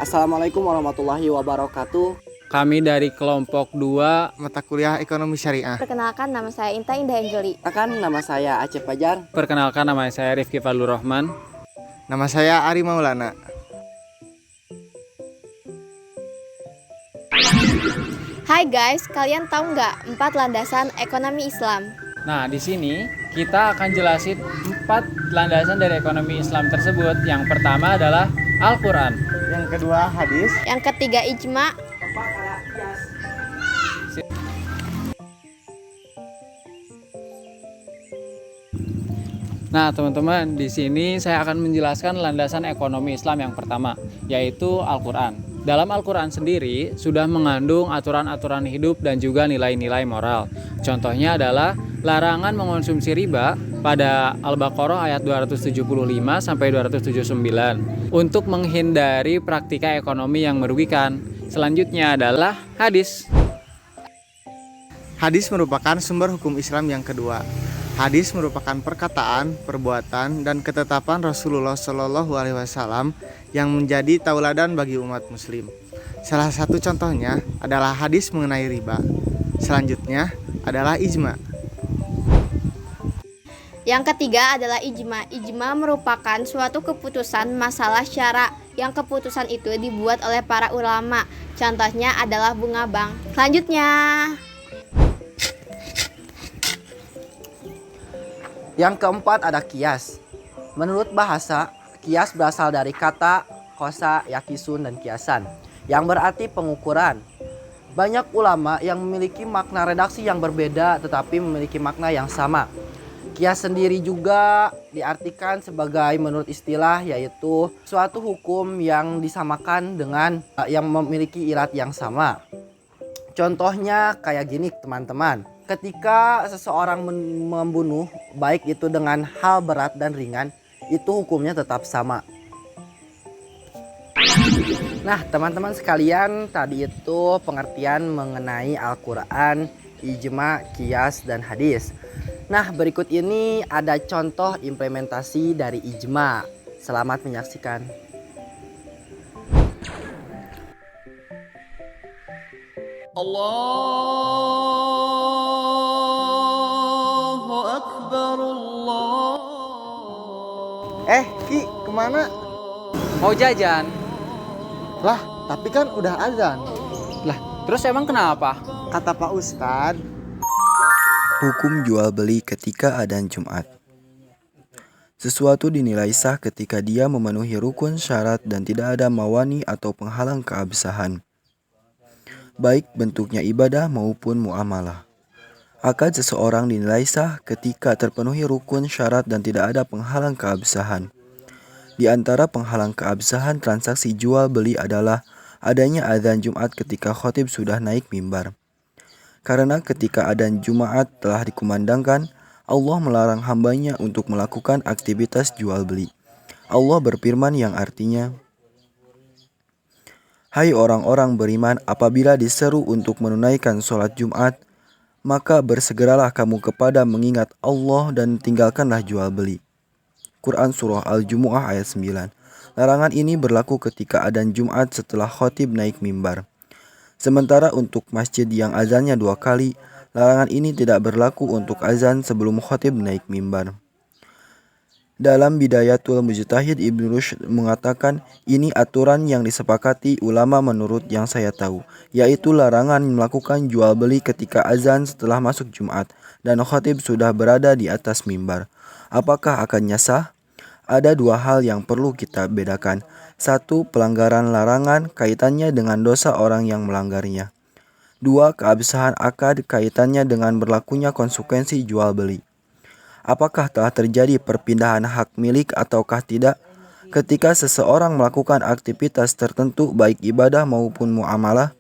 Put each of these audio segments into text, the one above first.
Assalamualaikum warahmatullahi wabarakatuh. Kami dari kelompok 2 mata kuliah Ekonomi Syariah. Perkenalkan, nama saya Inta Indah Anjeli. Nama saya Aceh Fajar. Perkenalkan, nama saya Rifki Fadlur Rahman. Nama saya Ari Maulana. Hai guys, kalian tahu nggak 4 landasan ekonomi Islam? Nah, di sini kita akan jelasin 4 landasan dari ekonomi Islam tersebut. Yang pertama adalah Al-Quran. Yang kedua hadis. Yang ketiga ijma. Nah, teman-teman, di sini saya akan menjelaskan landasan ekonomi Islam yang pertama, yaitu Al-Quran. Dalam Al-Quran sendiri sudah mengandung aturan-aturan hidup dan juga nilai-nilai moral. Contohnya adalah larangan mengonsumsi riba pada Al-Baqarah ayat 275 sampai 279 untuk menghindari praktika ekonomi yang merugikan. Selanjutnya adalah hadis. Hadis merupakan sumber hukum Islam yang kedua. Hadis merupakan perkataan, perbuatan, dan ketetapan Rasulullah Shallallahu Alaihi Wasallam yang menjadi tauladan bagi umat Muslim. Salah satu contohnya adalah hadis mengenai riba. Selanjutnya adalah ijma. Yang ketiga adalah ijma. Ijma merupakan suatu keputusan masalah syara yang keputusan itu dibuat oleh para ulama. Contohnya adalah bunga bank. Selanjutnya. Yang keempat ada kias. Menurut bahasa, kias berasal dari kata kosa, yakisun, dan kiasan, yang berarti pengukuran. Banyak ulama yang memiliki makna redaksi yang berbeda tetapi memiliki makna yang sama. Kias sendiri juga diartikan sebagai menurut istilah, yaitu suatu hukum yang disamakan dengan yang memiliki irat yang sama. Contohnya kayak gini teman-teman. Ketika seseorang membunuh, baik itu dengan hal berat dan ringan, itu hukumnya tetap sama. Nah, teman-teman sekalian, tadi itu pengertian mengenai Al-Quran, ijma, qiyas, dan hadis. Nah, berikut ini ada contoh implementasi dari ijma. Selamat menyaksikan. Allahu Akbar, Allah. Ki, kemana? Mau jajan? Lah, tapi kan udah azan. Lah, terus emang kenapa? Kata Pak Ustadz. Hukum jual beli ketika adzan Jumat. Sesuatu dinilai sah ketika dia memenuhi rukun syarat dan tidak ada mawani atau penghalang keabsahan, baik bentuknya ibadah maupun muamalah. Akad seseorang dinilai sah ketika terpenuhi rukun syarat dan tidak ada penghalang keabsahan. Di antara penghalang keabsahan transaksi jual beli adalah adanya adzan Jumat ketika khatib sudah naik mimbar. Karena ketika adzan Jumat telah dikumandangkan, Allah melarang hambanya untuk melakukan aktivitas jual beli. Allah berfirman yang artinya, "Hai orang-orang beriman, apabila diseru untuk menunaikan sholat Jumat, maka bersegeralah kamu kepada mengingat Allah dan tinggalkanlah jual beli." Quran Surah Al-Jumu'ah ayat 9. Larangan ini berlaku ketika adzan Jumat setelah khatib naik mimbar. Sementara untuk masjid yang azannya 2 kali, larangan ini tidak berlaku untuk azan sebelum khatib naik mimbar. Dalam Bidayatul Mujtahid, Ibnu Rushd mengatakan, ini aturan yang disepakati ulama menurut yang saya tahu, yaitu larangan melakukan jual beli ketika azan setelah masuk Jumat dan khatib sudah berada di atas mimbar. Apakah akannya sah? Ada 2 hal yang perlu kita bedakan. 1. Pelanggaran larangan kaitannya dengan dosa orang yang melanggarnya. 2. Keabsahan akad kaitannya dengan berlakunya konsekuensi jual beli. Apakah telah terjadi perpindahan hak milik ataukah tidak? Ketika seseorang melakukan aktivitas tertentu baik ibadah maupun muamalah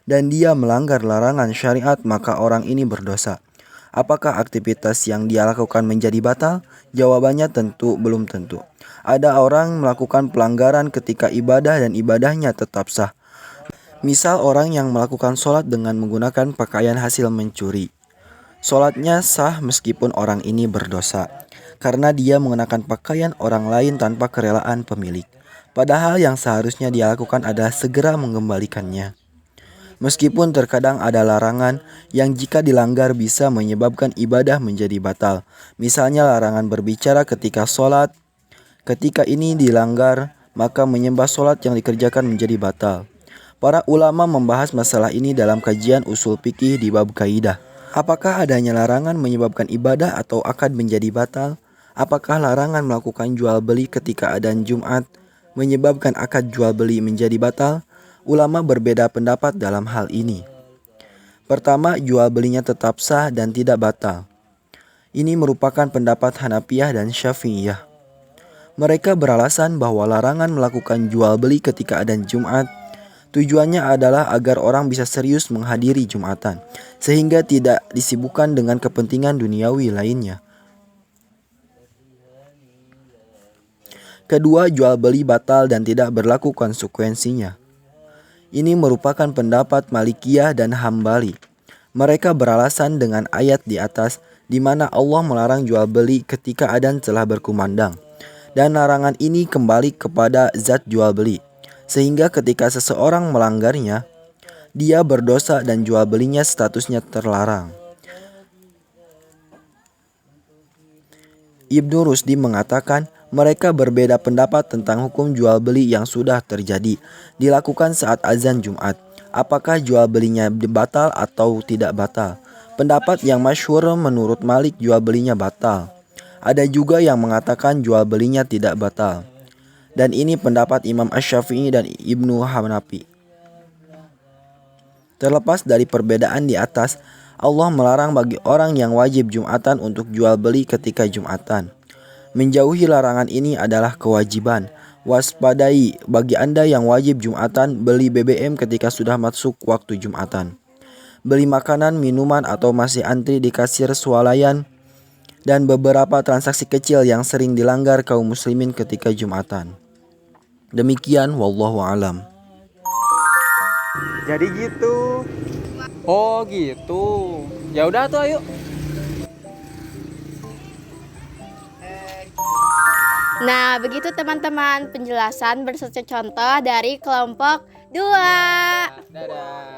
dan dia melanggar larangan syariat, maka orang ini berdosa. Apakah aktivitas yang dia lakukan menjadi batal? Jawabannya tentu belum tentu. Ada orang melakukan pelanggaran ketika ibadah dan ibadahnya tetap sah. Misal orang yang melakukan sholat dengan menggunakan pakaian hasil mencuri. Sholatnya sah meskipun orang ini berdosa, karena dia mengenakan pakaian orang lain tanpa kerelaan pemilik. Padahal yang seharusnya dia lakukan adalah segera mengembalikannya. Meskipun terkadang ada larangan yang jika dilanggar bisa menyebabkan ibadah menjadi batal. Misalnya larangan berbicara ketika sholat. Ketika ini dilanggar, maka menyembah sholat yang dikerjakan menjadi batal. Para ulama membahas masalah ini dalam kajian usul fikih di bab kaidah. Apakah adanya larangan menyebabkan ibadah atau akad menjadi batal? Apakah larangan melakukan jual beli ketika adzan Jumat menyebabkan akad jual beli menjadi batal? Ulama berbeda pendapat dalam hal ini. Pertama, jual belinya tetap sah dan tidak batal. Ini merupakan pendapat Hanafiyah dan Syafi'iyah. Mereka beralasan bahwa larangan melakukan jual beli ketika adzan Jumat tujuannya adalah agar orang bisa serius menghadiri Jumatan, sehingga tidak disibukkan dengan kepentingan duniawi lainnya. Kedua, jual beli batal dan tidak berlaku konsekuensinya. Ini merupakan pendapat Malikiyah dan Hambali. Mereka beralasan dengan ayat di atas di mana Allah melarang jual beli ketika adzan telah berkumandang. Dan larangan ini kembali kepada zat jual beli. Sehingga ketika seseorang melanggarnya, dia berdosa dan jual belinya statusnya terlarang. Ibnu Rusdi mengatakan mereka berbeda pendapat tentang hukum jual beli yang sudah terjadi dilakukan saat azan Jumat. Apakah jual belinya batal atau tidak batal? Pendapat yang masyhur menurut Malik jual belinya batal. Ada juga yang mengatakan jual belinya tidak batal. Dan ini pendapat Imam Asy-Syafi'i dan Ibnu Hanafi. Terlepas dari perbedaan di atas, Allah melarang bagi orang yang wajib Jumatan untuk jual beli ketika Jumatan. Menjauhi larangan ini adalah kewajiban. Waspadai bagi Anda yang wajib Jumatan beli BBM ketika sudah masuk waktu Jumatan. Beli makanan, minuman atau masih antri di kasir swalayan dan beberapa transaksi kecil yang sering dilanggar kaum muslimin ketika Jumatan. Demikian wallahu alam. Jadi gitu. Oh gitu. Ya udah tuh ayo. Nah, begitu teman-teman penjelasan berserta contoh dari kelompok 2. Dadah.